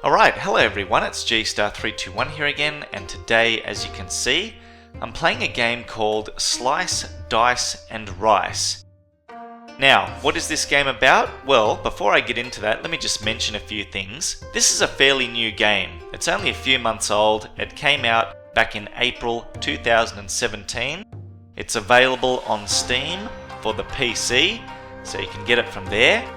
Alright, hello everyone, it's Gstar321 here again, and today, as you can see, I'm playing a game called Slice, Dice and Rice. Now, what is this game about? Well, before I get into that, let me just mention a few things. This is a fairly new game. It's only a few months old. It came out back in April 2017. It's available on Steam for the PC, so you can get it from there.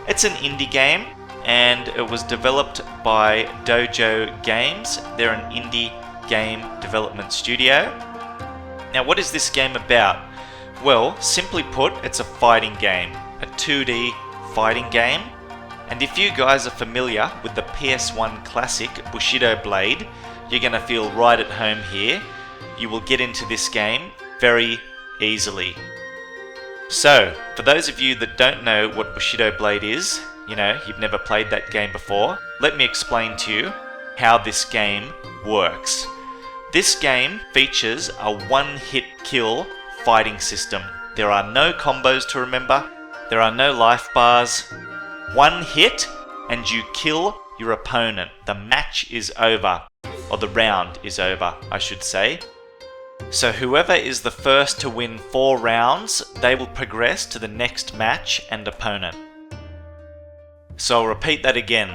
It's an indie game, and it was developed by Dojo Games. They're an indie game development studio. Now, what is this game about? Well, simply put, it's a fighting game, a 2D fighting game. And if you guys are familiar with the PS1 classic Bushido Blade, you're going to feel right at home here. You will get into this game very easily. So, for those of you that don't know what Bushido Blade is, you've never played that game before, let me explain to you how this game works. This game features a one-hit kill fighting system. There are no combos to remember, there are no life bars. One hit and you kill your opponent. The match is over, or the round is over, I should say. So whoever is the first to win 4 rounds, they will progress to the next match and opponent. So I'll repeat that again.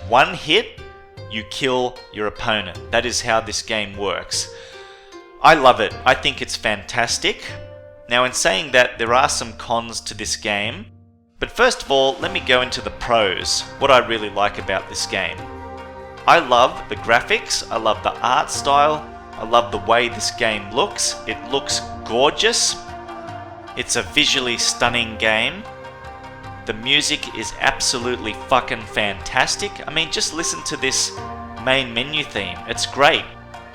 One hit, you kill your opponent. That is how this game works. I love it. I think it's fantastic. Now, in saying that, there are some cons to this game. But first of all, let me go into the pros, what I really like about this game. I love the graphics, I love the art style, I love the way this game looks. It looks gorgeous. It's a visually stunning game. The music is absolutely fucking fantastic. I mean, just listen to this main menu theme. It's great.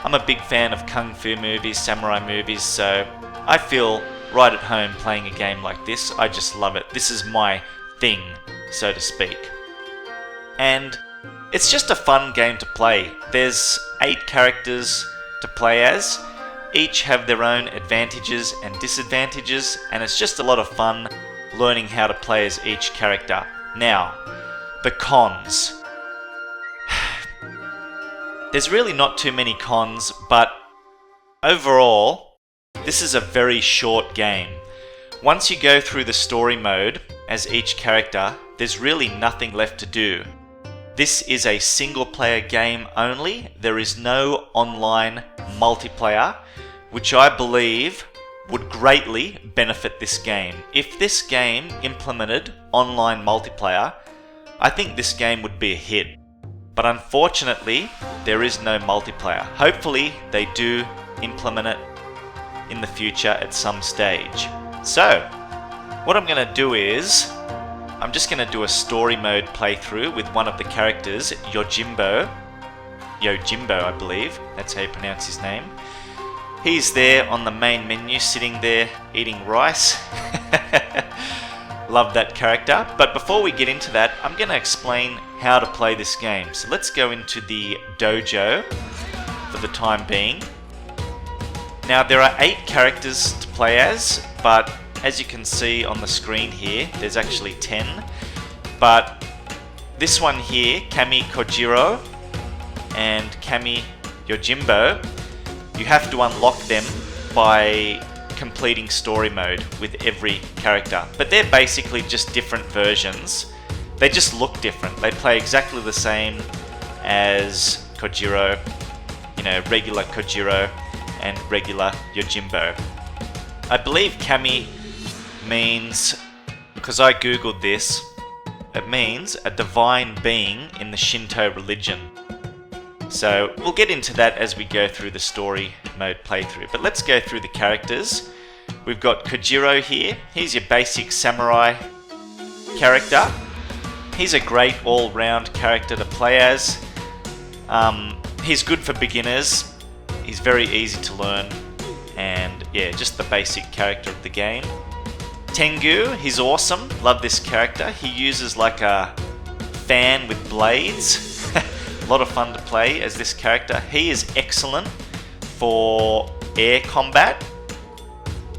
I'm a big fan of kung fu movies, samurai movies, so I feel right at home playing a game like this. I just love it. This is my thing, so to speak. And it's just a fun game to play. There's 8 characters to play as. Each have their own advantages and disadvantages, and it's just a lot of fun learning how to play as each character. Now, the cons. There's really not too many cons, but overall, this is a very short game. Once you go through the story mode as each character, there's really nothing left to do. This is a single player game only. There is no online multiplayer, which I believe would greatly benefit this game. If this game implemented online multiplayer, I think this game would be a hit. But unfortunately, there is no multiplayer. Hopefully, they do implement it in the future at some stage. So, what I'm going to do is, I'm just going to do a story mode playthrough with one of the characters, Yojimbo, I believe, that's how you pronounce his name. He's there on the main menu, sitting there eating rice. Love that character. But before we get into that, I'm going to explain how to play this game. So let's go into the dojo for the time being. Now, there are 8 characters to play as, but as you can see on the screen here, there's actually 10. But this one here, Kami Kojiro and Kami Yojimbo, you have to unlock them by completing story mode with every character. But they're basically just different versions. They just look different. They play exactly the same as Kojiro, regular Kojiro and regular Yojimbo. I believe Kami means, because I googled this, it means a divine being in the Shinto religion. So we'll get into that as we go through the story mode playthrough. But let's go through the characters. We've got Kojiro here. He's your basic samurai character. He's a great all-round character to play as. He's good for beginners. He's very easy to learn. And yeah, just the basic character of the game. Tengu, he's awesome. Love this character. He uses like a fan with blades. A lot of fun to play as this character. He is excellent for air combat.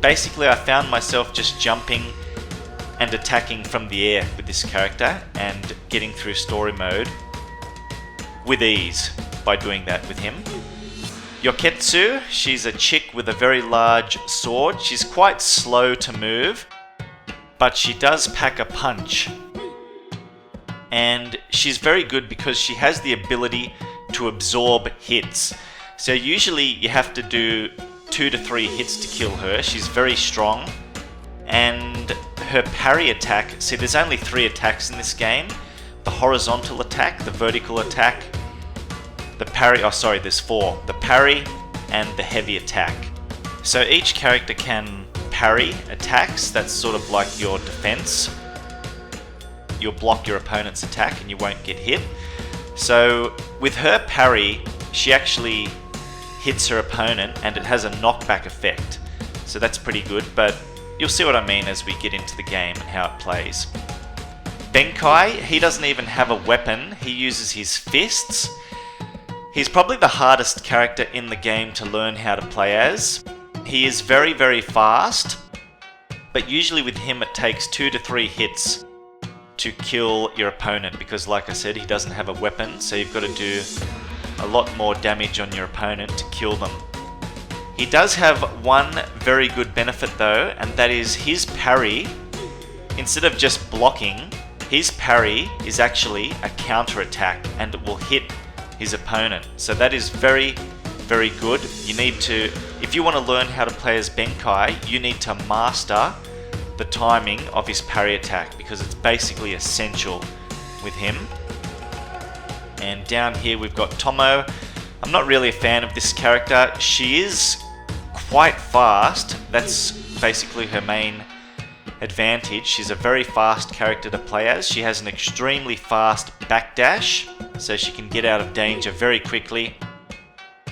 Basically, I found myself just jumping and attacking from the air with this character and getting through story mode with ease by doing that with him. Yoketsu, she's a chick with a very large sword. She's quite slow to move, but she does pack a punch. And she's very good because she has the ability to absorb hits. So usually you have to do 2 to 3 hits to kill her. She's very strong. And her parry attack, see there's only 3 attacks in this game. The horizontal attack, the vertical attack, the parry, there's 4. The parry and the heavy attack. So each character can parry attacks, that's sort of like your defense. You'll block your opponent's attack and you won't get hit. So with her parry, she actually hits her opponent and it has a knockback effect. So that's pretty good, but you'll see what I mean as we get into the game and how it plays. Benkai, he doesn't even have a weapon, he uses his fists. He's probably the hardest character in the game to learn how to play as. He is very, very fast, but usually with him it takes 2 to 3 hits to kill your opponent because like I said, he doesn't have a weapon, so you've got to do a lot more damage on your opponent to kill them. He does have one very good benefit though, and that is his parry, instead of just blocking, his parry is actually a counter attack and it will hit his opponent. So that is very, very good. You need to, if you want to learn how to play as Benkai, you need to master the timing of his parry attack because it's basically essential with him. And down here we've got Tomo. I'm not really a fan of this character. She is quite fast. That's basically her main advantage. She's a very fast character to play as. She has an extremely fast backdash, so she can get out of danger very quickly.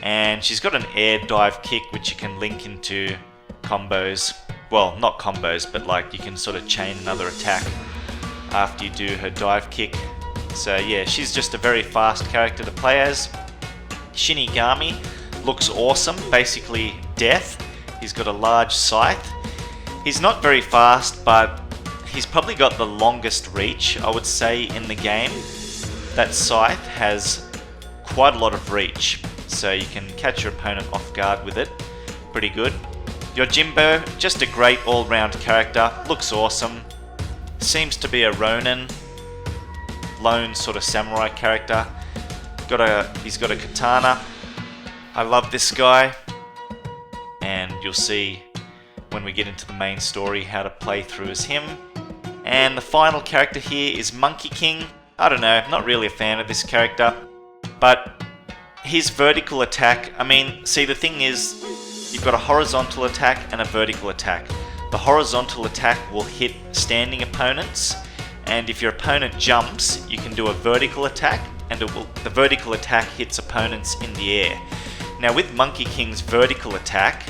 And she's got an air dive kick which you can link into combos. Well, not combos, but like you can sort of chain another attack after you do her dive kick. So yeah, she's just a very fast character to play as. Shinigami looks awesome, basically death. He's got a large scythe. He's not very fast, but he's probably got the longest reach, I would say, in the game. That scythe has quite a lot of reach, so you can catch your opponent off guard with it. Pretty good. Yojimbo, just a great all-round character, looks awesome. Seems to be a Ronin, lone sort of samurai character. He's got a katana. I love this guy, and you'll see when we get into the main story how to play through as him. And the final character here is Monkey King. I don't know, not really a fan of this character, but his vertical attack, I mean, see the thing is, you've got a horizontal attack and a vertical attack. The horizontal attack will hit standing opponents, and if your opponent jumps, you can do a vertical attack, and the vertical attack hits opponents in the air. Now with Monkey King's vertical attack,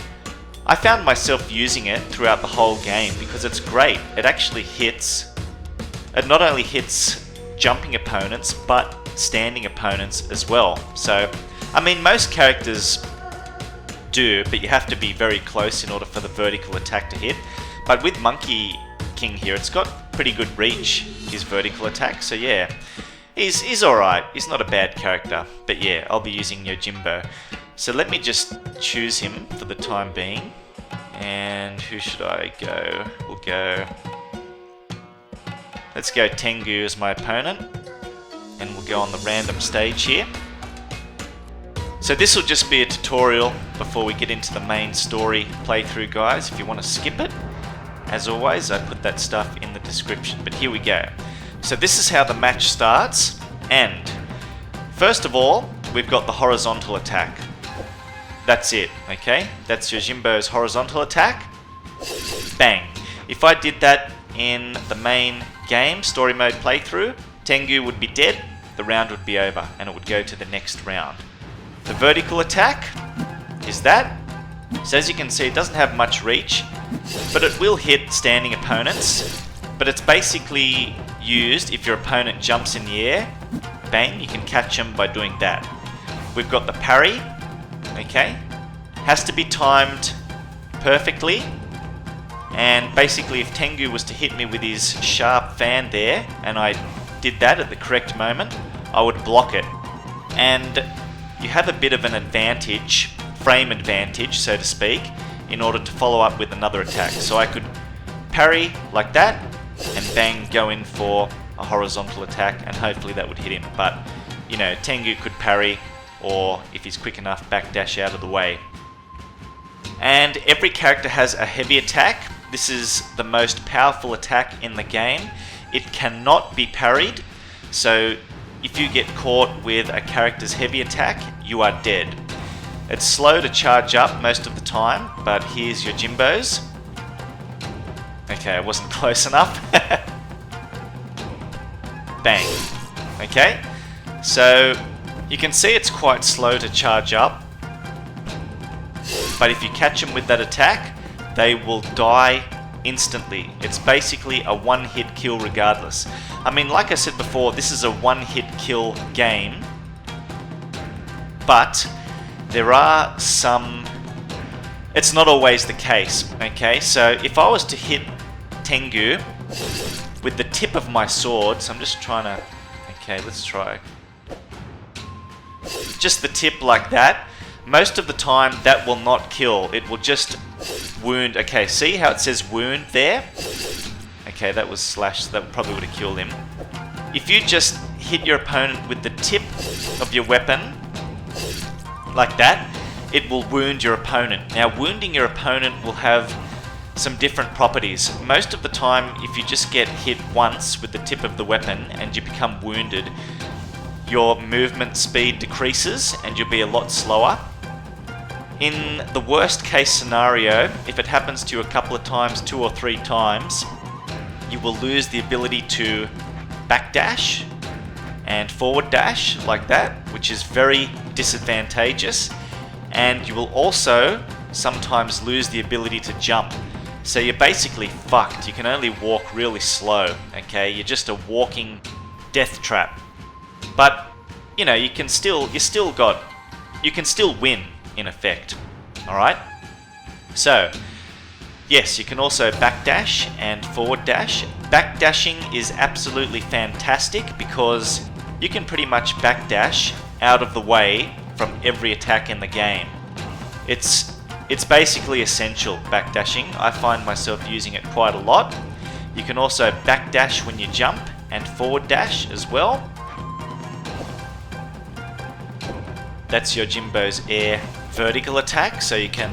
I found myself using it throughout the whole game because it's great. It actually hits, it not only hits jumping opponents, but standing opponents as well. So, I mean, most characters do, but you have to be very close in order for the vertical attack to hit. But with Monkey King here, it's got pretty good reach, his vertical attack, so yeah, he's alright, he's not a bad character, but yeah, I'll be using Yojimbo. So let me just choose him for the time being, and who should I go? Let's go Tengu as my opponent, and we'll go on the random stage here. So this will just be a tutorial before we get into the main story playthrough, guys. If you want to skip it, as always, I put that stuff in the description, but here we go. So this is how the match starts, and first of all, we've got the horizontal attack. That's it, okay? That's Yojimbo's horizontal attack. Bang. If I did that in the main game, story mode playthrough, Tengu would be dead, the round would be over, and it would go to the next round. The vertical attack is that. So as you can see, it doesn't have much reach, but it will hit standing opponents. But it's basically used if your opponent jumps in the air, bang, you can catch them by doing that. We've got the parry, okay? Has to be timed perfectly. And basically if Tengu was to hit me with his sharp fan there, and I did that at the correct moment, I would block it. and you have a bit of an advantage, frame advantage so to speak, in order to follow up with another attack. So I could parry like that and bang, go in for a horizontal attack, and hopefully that would hit him. But you know, Tengu could parry, or if he's quick enough, backdash out of the way. And every character has a heavy attack. This is the most powerful attack in the game. It cannot be parried, so if you get caught with a character's heavy attack, you are dead. It's slow to charge up most of the time, but here's Yojimbo's. Okay, I wasn't close enough. Bang. Okay, so you can see it's quite slow to charge up, but if you catch them with that attack, they will die instantly. It's basically a one-hit kill regardless. I mean, like I said before, this is a one-hit kill game, but there are some... It's not always the case, okay? So if I was to hit Tengu with the tip of my sword, so I'm just trying to... Okay, let's try. Just the tip like that. Most of the time, that will not kill. It will just wound. Okay, see how it says wound there? Okay, that was slash. That probably would have killed him. If you just hit your opponent with the tip of your weapon, like that, it will wound your opponent. Now, wounding your opponent will have some different properties. Most of the time, if you just get hit once with the tip of the weapon and you become wounded, your movement speed decreases and you'll be a lot slower. In the worst case scenario, if it happens to you a couple of times, 2 or 3 times, you will lose the ability to backdash and forward dash like that, which is very disadvantageous. And you will also sometimes lose the ability to jump. So you're basically fucked. You can only walk really slow, okay? You're just a walking death trap. But, you know, you can still win, in effect. Alright? So, yes, you can also backdash and forward dash. Backdashing is absolutely fantastic because you can pretty much backdash out of the way from every attack in the game. It's basically essential, backdashing. I find myself using it quite a lot. You can also backdash when you jump and forward dash as well. That's Yojimbo's air vertical attack, so you can...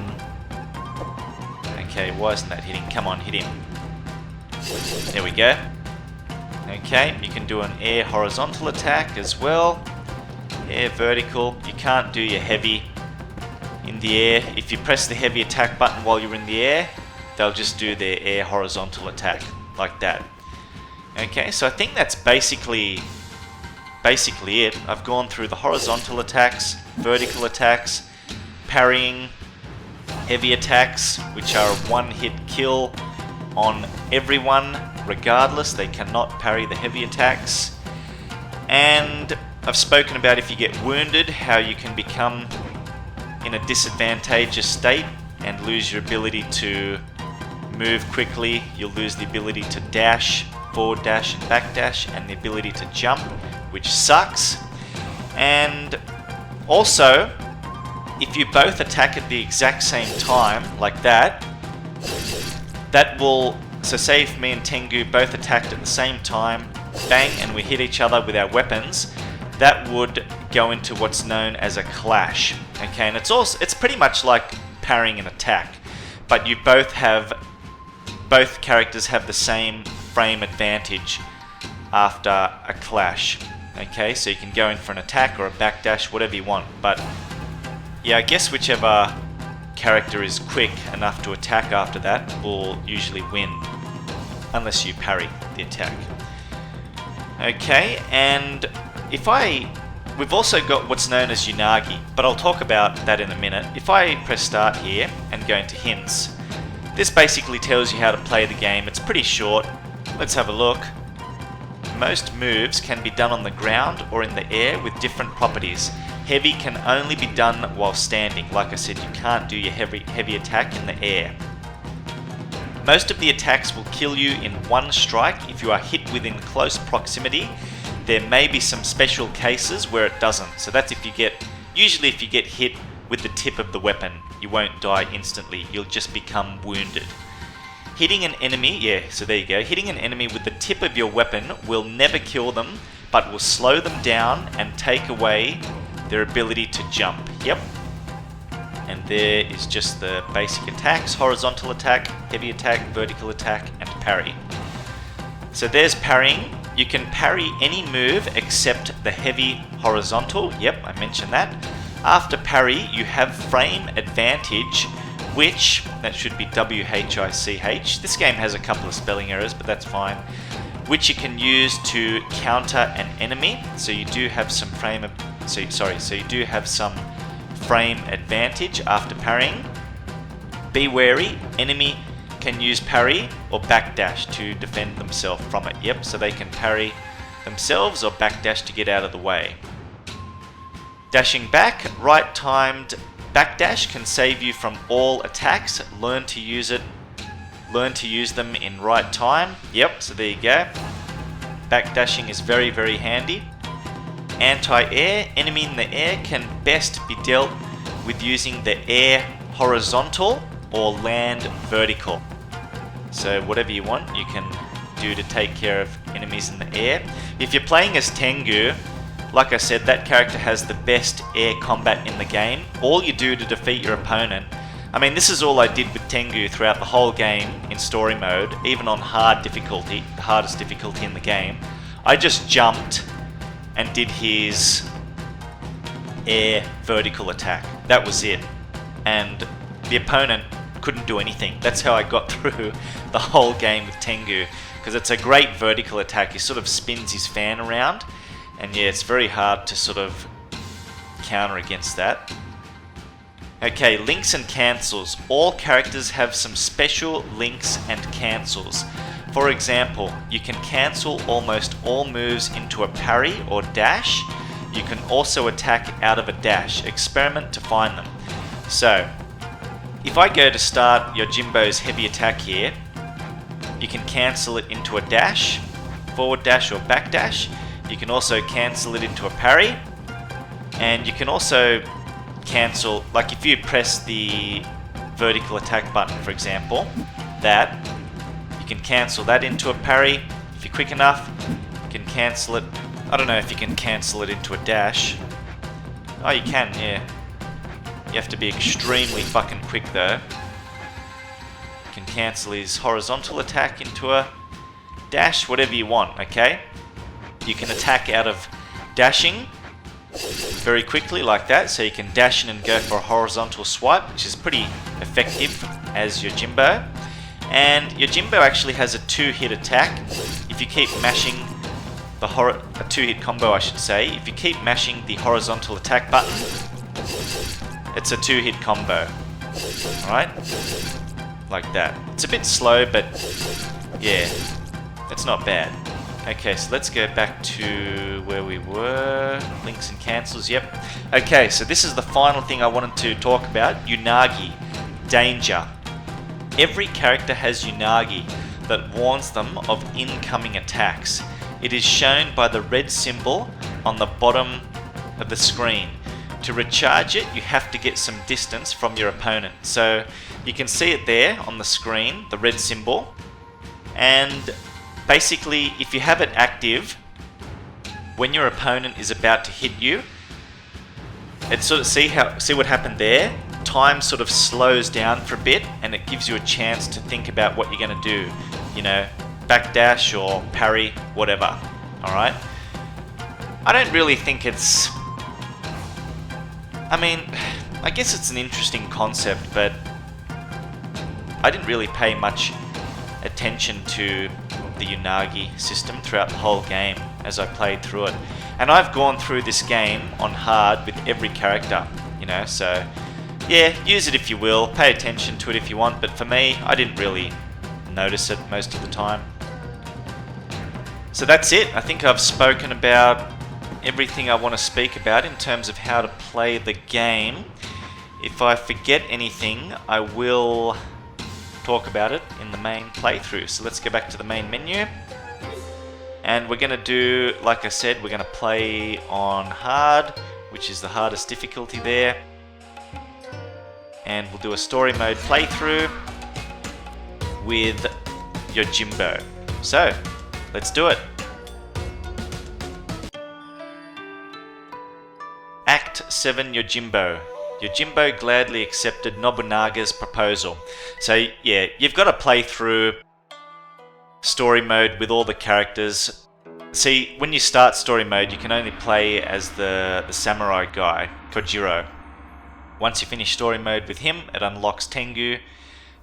Okay, why isn't that hitting? Come on, hit him. There we go. Okay, you can do an air horizontal attack as well. Air vertical. You can't do your heavy in the air. If you press the heavy attack button while you're in the air, they'll just do their air horizontal attack like that. Okay, so I think that's basically it. I've gone through the horizontal attacks, vertical attacks, parrying, heavy attacks, which are a one-hit kill on everyone regardless. They cannot parry the heavy attacks. And I've spoken about if you get wounded, how you can become in a disadvantageous state and lose your ability to move quickly. You'll lose the ability to dash, forward dash and back dash, and the ability to jump, which sucks. And also, if you both attack at the exact same time, like that, that will... So say if me and Tengu both attacked at the same time, bang, and we hit each other with our weapons, that would go into what's known as a clash. Okay, and it's pretty much like parrying an attack, but you both characters have the same frame advantage after a clash. Okay, so you can go in for an attack or a backdash, whatever you want. But yeah, I guess whichever character is quick enough to attack after that will usually win, unless you parry the attack. Okay, and we've also got what's known as Unagi, but I'll talk about that in a minute. If I press start here and go into hints, this basically tells you how to play the game. It's pretty short. Let's have a look. Most moves can be done on the ground or in the air with different properties. Heavy can only be done while standing. Like I said, you can't do your heavy attack in the air. Most of the attacks will kill you in one strike if you are hit within close proximity. There may be some special cases where it doesn't. So that's usually if you get hit with the tip of the weapon, you won't die instantly, you'll just become wounded. Hitting an enemy, so there you go. Hitting an enemy with the tip of your weapon will never kill them, but will slow them down and take away their ability to jump. Yep. And there is just the basic attacks: horizontal attack, heavy attack, vertical attack, and parry. So there's parrying. You can parry any move except the heavy horizontal. Yep, I mentioned that. After parry, you have frame advantage, which, that should be W-H-I-C-H. This game has a couple of spelling errors, but that's fine. Which you can use to counter an enemy. So you do have some frame advantage after parrying. Be wary, enemy can use parry or backdash to defend themselves from it. Yep, so they can parry themselves or backdash to get out of the way. Dashing back, right timed backdash can save you from all attacks. Learn to use them in right time. Yep, so there you go. Backdashing is very, very handy. Anti-air, enemy in the air can best be dealt with using the air horizontal or land vertical. So whatever you want, you can do to take care of enemies in the air. If you're playing as Tengu, like I said, that character has the best air combat in the game. All you do to defeat your opponent, I mean, this is all I did with Tengu throughout the whole game in story mode, even on hard difficulty, the hardest difficulty in the game. I just jumped and did his air vertical attack. That was it. And the opponent couldn't do anything. That's how I got through the whole game with Tengu, because it's a great vertical attack. He sort of spins his fan around, and yeah, it's very hard to sort of counter against that. Okay, links and cancels. All characters have some special links and cancels. For example, you can cancel almost all moves into a parry or dash. You can also attack out of a dash. Experiment to find them. So, if I go to start Yojimbo's heavy attack here, you can cancel it into a dash, forward dash or back dash. You can also cancel it into a parry, and you can also cancel, like if you press the vertical attack button, for example, that, you can cancel that into a parry. If you're quick enough, you can cancel it. I don't know if you can cancel it into a dash. Oh, you can, yeah. You have to be extremely fucking quick though. You can cancel his horizontal attack into a dash, whatever you want, okay? You can attack out of dashing very quickly like that, so you can dash in and go for a horizontal swipe, which is pretty effective as Yojimbo. And Yojimbo actually has a 2-hit attack. If you keep mashing a 2-hit combo, I should say. If you keep mashing the horizontal attack button, it's a 2-hit combo. Alright? Like that. It's a bit slow, but yeah, it's not bad. Okay, so let's go back to where we were. Links and cancels, yep. Okay, so this is the final thing I wanted to talk about. Unagi. Danger. Every character has Unagi that warns them of incoming attacks. It is shown by the red symbol on the bottom of the screen. To recharge it, you have to get some distance from your opponent. So you can see it there on the screen, the red symbol. And basically, if you have it active, when your opponent is about to hit you, it's sort of, see what happened there? Time sort of slows down for a bit, and it gives you a chance to think about what you're going to do. You know, backdash or parry, whatever. Alright? I don't really think it's... I mean, I guess it's an interesting concept, but I didn't really pay much attention to the Unagi system throughout the whole game as I played through it. And I've gone through this game on hard with every character, you know, so yeah, use it if you will, pay attention to it if you want, but for me, I didn't really notice it most of the time. So that's it. I think I've spoken about everything I want to speak about in terms of how to play the game. If I forget anything, I will talk about it in the main playthrough. So let's go back to the main menu. And we're going to do, like I said, we're going to play on hard, which is the hardest difficulty there. And we'll do a story mode playthrough with Yojimbo. So, let's do it. Act 7 Yojimbo. Yojimbo gladly accepted Nobunaga's proposal. So yeah, you've got to play through story mode with all the characters. See, when you start story mode, you can only play as the samurai guy, Kojiro. Once you finish story mode with him, it unlocks Tengu.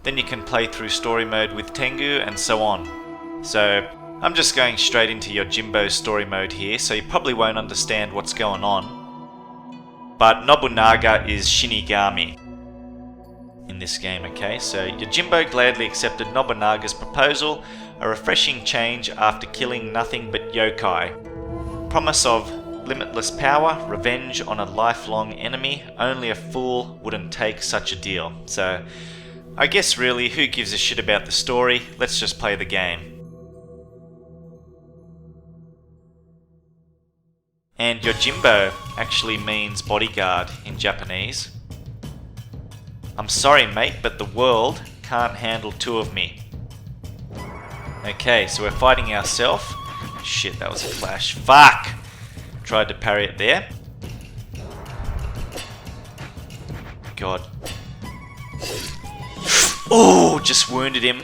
Then you can play through story mode with Tengu and so on. So I'm just going straight into Yojimbo's story mode here, so you probably won't understand what's going on. But Nobunaga is Shinigami in this game, okay? So Yojimbo gladly accepted Nobunaga's proposal, a refreshing change after killing nothing but yokai. Promise of limitless power, revenge on a lifelong enemy, only a fool wouldn't take such a deal. So I guess really, who gives a shit about the story? Let's just play the game. And Yojimbo actually means bodyguard in Japanese. I'm sorry mate, but the world can't handle two of me. Okay, so we're fighting ourselves. Shit, that was a clash. Fuck! Tried to parry it there. God. Oh, just wounded him.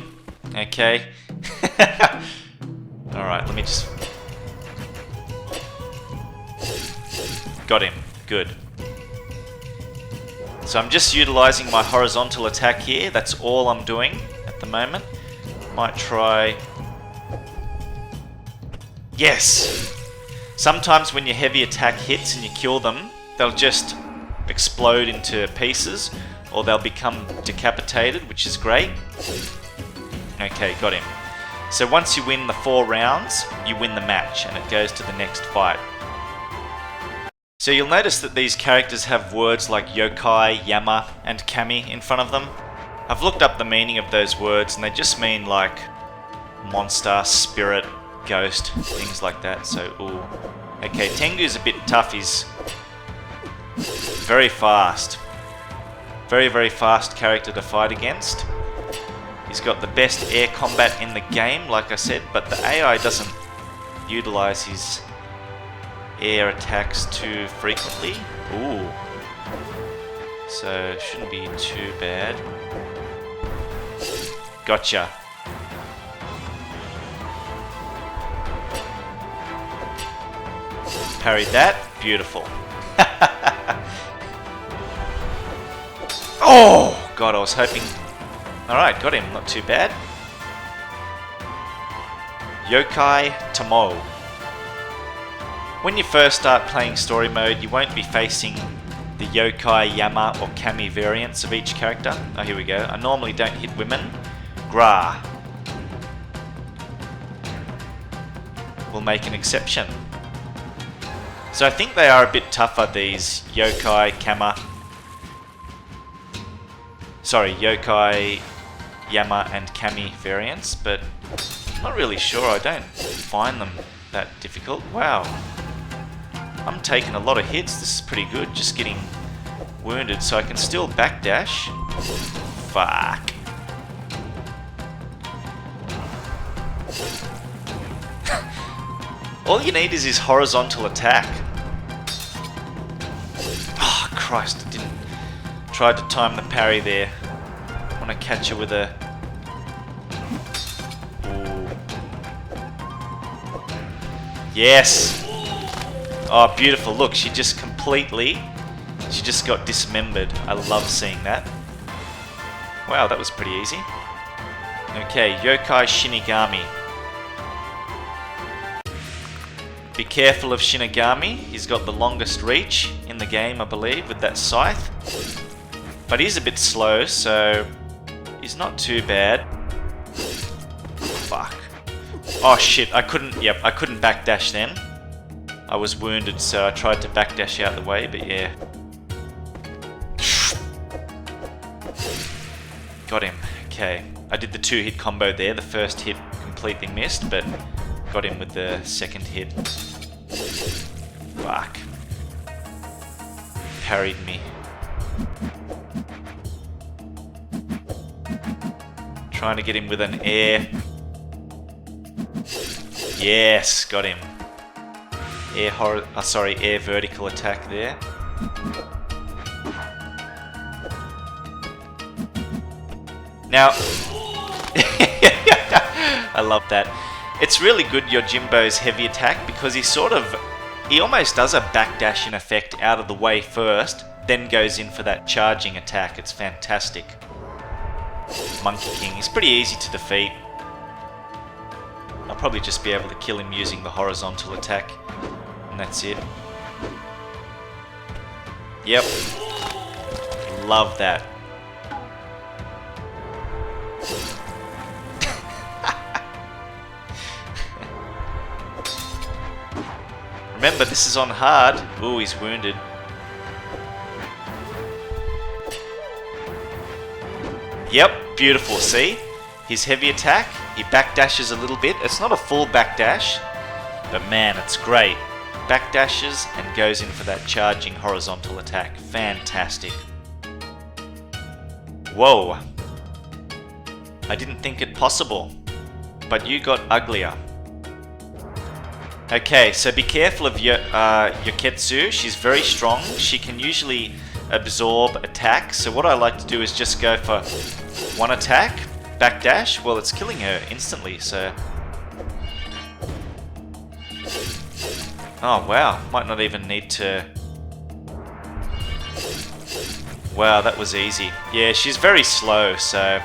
Okay. Alright, let me just... Got him. Good. So I'm just utilizing my horizontal attack here. That's all I'm doing at the moment. Might try... Yes! Sometimes when your heavy attack hits and you kill them, they'll just explode into pieces, or they'll become decapitated, which is great. Okay, got him. So once you win the 4 rounds, you win the match, and it goes to the next fight. So you'll notice that these characters have words like yokai, yama, and kami in front of them. I've looked up the meaning of those words, and they just mean like monster, spirit, ghost, things like that. So, ooh. Okay, Tengu's a bit tough. He's very fast. Very, very fast character to fight against. He's got the best air combat in the game, like I said, but the AI doesn't utilize his air attacks too frequently. Ooh. So, shouldn't be too bad. Gotcha. Parried that. Beautiful. Oh! God, I was hoping... Alright, got him. Not too bad. Yokai Tomo. When you first start playing story mode, you won't be facing the yokai, yama, or kami variants of each character. Oh, here we go. I normally don't hit women. Gra. We'll make an exception. So I think they are a bit tougher, these yokai, yokai, yama, and kami variants, but I'm not really sure. I don't find them that difficult. Wow. I'm taking a lot of hits. This is pretty good. Just getting wounded, so I can still backdash. Fuck. All you need is his horizontal attack. Oh, Christ, I didn't... Tried to time the parry there. I want to catch her with a... Ooh. Yes! Oh, beautiful. Look, she just completely... She just got dismembered. I love seeing that. Wow, that was pretty easy. Okay, Yokai Shinigami. Be careful of Shinigami. He's got the longest reach in the game, I believe, with that scythe. But he's a bit slow, so he's not too bad. Fuck. Oh shit, I couldn't backdash then. I was wounded, so I tried to backdash out the way, but yeah. Got him. Okay. I did the 2-hit combo there. The first hit completely missed, but got him with the second hit. Fuck. Parried me. Trying to get him with an air. Yes, got him. Air vertical attack there. Now, I love that. It's really good, Yojimbo's heavy attack, because he almost does a backdash in effect out of the way first, then goes in for that charging attack. It's fantastic. Monkey King, he's pretty easy to defeat. I'll probably just be able to kill him using the horizontal attack, and that's it. Yep. Love that. Remember, this is on hard. Ooh, he's wounded. Yep, beautiful, see? His heavy attack, he backdashes a little bit. It's not a full backdash, but man, it's great. Backdashes and goes in for that charging horizontal attack. Fantastic. Whoa. I didn't think it possible, but you got uglier. Okay, so be careful of Yoketsu. She's very strong. She can usually absorb attacks. So what I like to do is just go for one attack, backdash. Well, it's killing her instantly, so... Oh, wow. Might not even need to... Wow, that was easy. Yeah, she's very slow, so...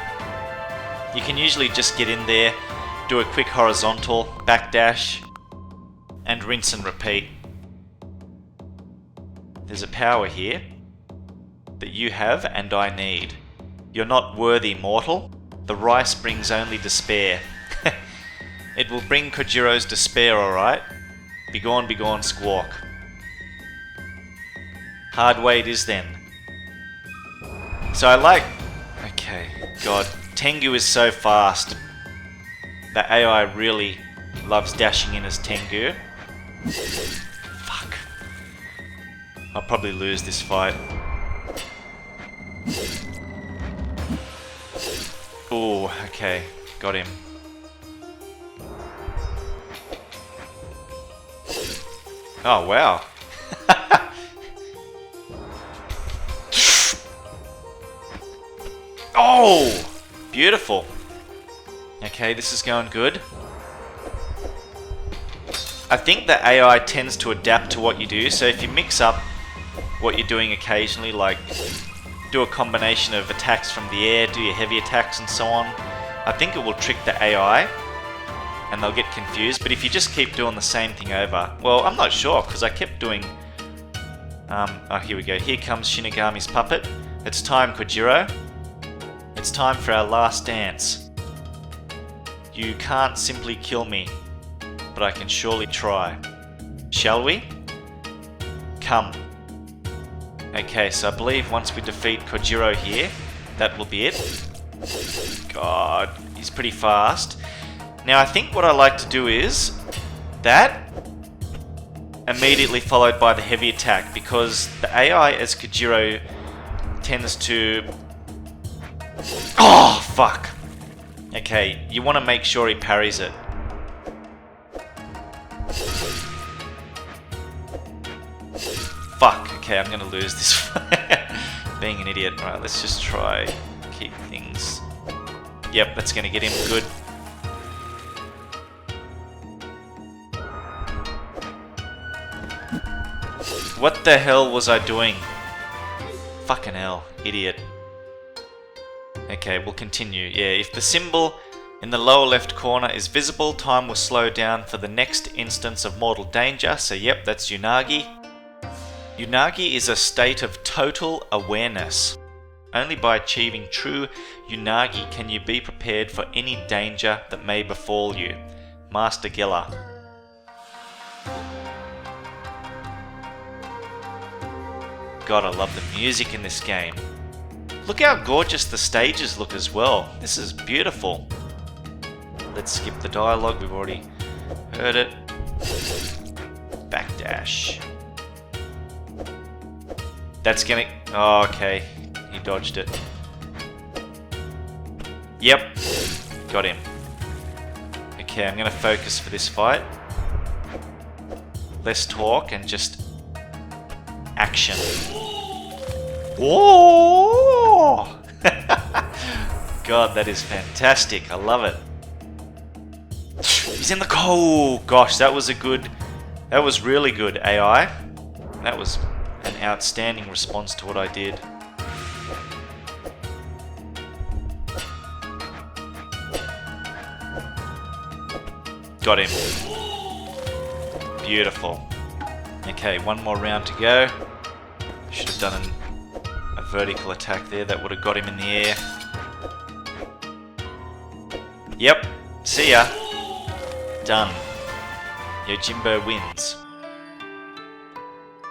You can usually just get in there, do a quick horizontal, backdash, and rinse and repeat. There's a power here that you have and I need. You're not worthy, mortal. The rice brings only despair. It will bring Kojiro's despair, alright? Begone, squawk. Hard way it is then. So I like... Okay, God. Tengu is so fast. The AI really loves dashing in as Tengu. Fuck. I'll probably lose this fight. Ooh, okay. Got him. Oh, wow. Oh! Beautiful. Okay, this is going good. I think the AI tends to adapt to what you do, so if you mix up what you're doing occasionally, like do a combination of attacks from the air, do your heavy attacks and so on, I think it will trick the AI and they'll get confused. But if you just keep doing the same thing over, well, I'm not sure, because I kept doing... oh, here we go. Here comes Shinigami's puppet. It's time, Kojiro. It's time for our last dance. You can't simply kill me, but I can surely try. Shall we? Come. Okay, so I believe once we defeat Kojiro here, that will be it. God, he's pretty fast. Now I think what I like to do is that immediately followed by the heavy attack, because the AI as Kojiro tends to... Oh, fuck. Okay, you want to make sure he parries it. Fuck, okay, I'm going to lose this fight. Being an idiot. Right, let's just try keep things... Yep, that's going to get him good. What the hell was I doing? Fucking hell, idiot. Okay, we'll continue. Yeah, if the symbol in the lower left corner is visible, time will slow down for the next instance of mortal danger. So yep, that's Unagi. Unagi is a state of total awareness. Only by achieving true Unagi can you be prepared for any danger that may befall you. Master Geller. God, I love the music in this game. Look how gorgeous the stages look as well. This is beautiful. Let's skip the dialogue, we've already Heard it. Backdash. That's gonna... Oh, okay. He dodged it. Yep. Got him. Okay, I'm gonna focus for this fight. Less talk and just... action. Whoa! God, that is fantastic. I love it. He's in the... Oh, gosh, that was a good... That was really good, AI. That was an outstanding response to what I did. Got him. Beautiful. Okay, one more round to go. Should have done a vertical attack there. That would have got him in the air. Yep. See ya. Done. Yojimbo wins.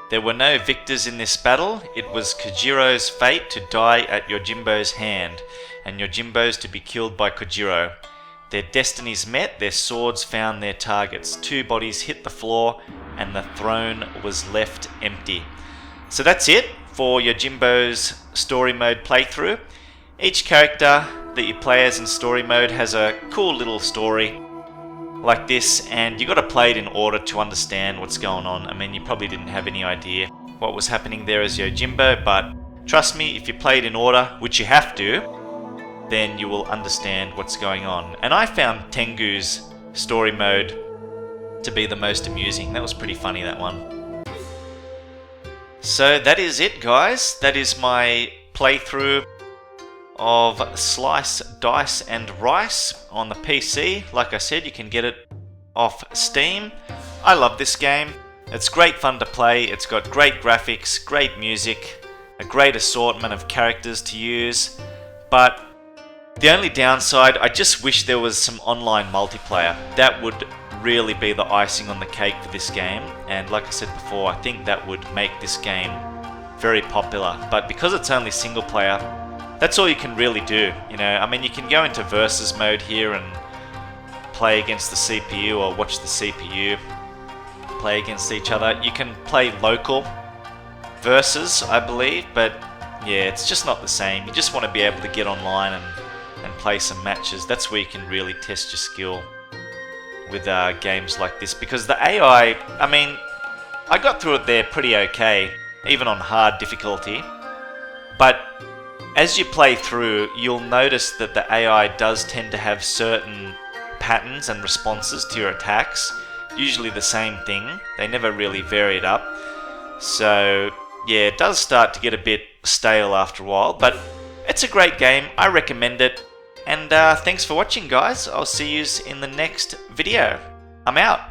There were no victors in this battle. It was Kojiro's fate to die at Yojimbo's hand, and Yojimbo's to be killed by Kojiro. Their destinies met, their swords found their targets. 2 bodies hit the floor, and the throne was left empty. So that's it for Yojimbo's story mode playthrough. Each character that you play as in story mode has a cool little story like this, and you got to play it in order to understand what's going on. I mean, you probably didn't have any idea what was happening there as Yojimbo, but trust me, if you play it in order, which you have to, then you will understand what's going on. And I found Tengu's story mode to be the most amusing. That was pretty funny, that one. So that is it, guys. That is my playthrough of Slice, Dice and Rice on the PC. Like I said, you can get it off Steam. I love this game. It's great fun to play. It's got great graphics, great music, a great assortment of characters to use. But the only downside, I just wish there was some online multiplayer. That would really be the icing on the cake for this game. And like I said before, I think that would make this game very popular. But because it's only single player, that's all you can really do. You know, I mean, you can go into versus mode here and play against the CPU or watch the CPU play against each other. You can play local versus, I believe, but yeah, it's just not the same. You just want to be able to get online and play some matches. That's where you can really test your skill with games like this, because the AI, I mean, I got through it there pretty okay, even on hard difficulty, but as you play through, you'll notice that the AI does tend to have certain patterns and responses to your attacks, usually the same thing. They never really vary it up. So yeah, it does start to get a bit stale after a while, but it's a great game. I recommend it. And thanks for watching, guys. I'll see you in the next video. I'm out.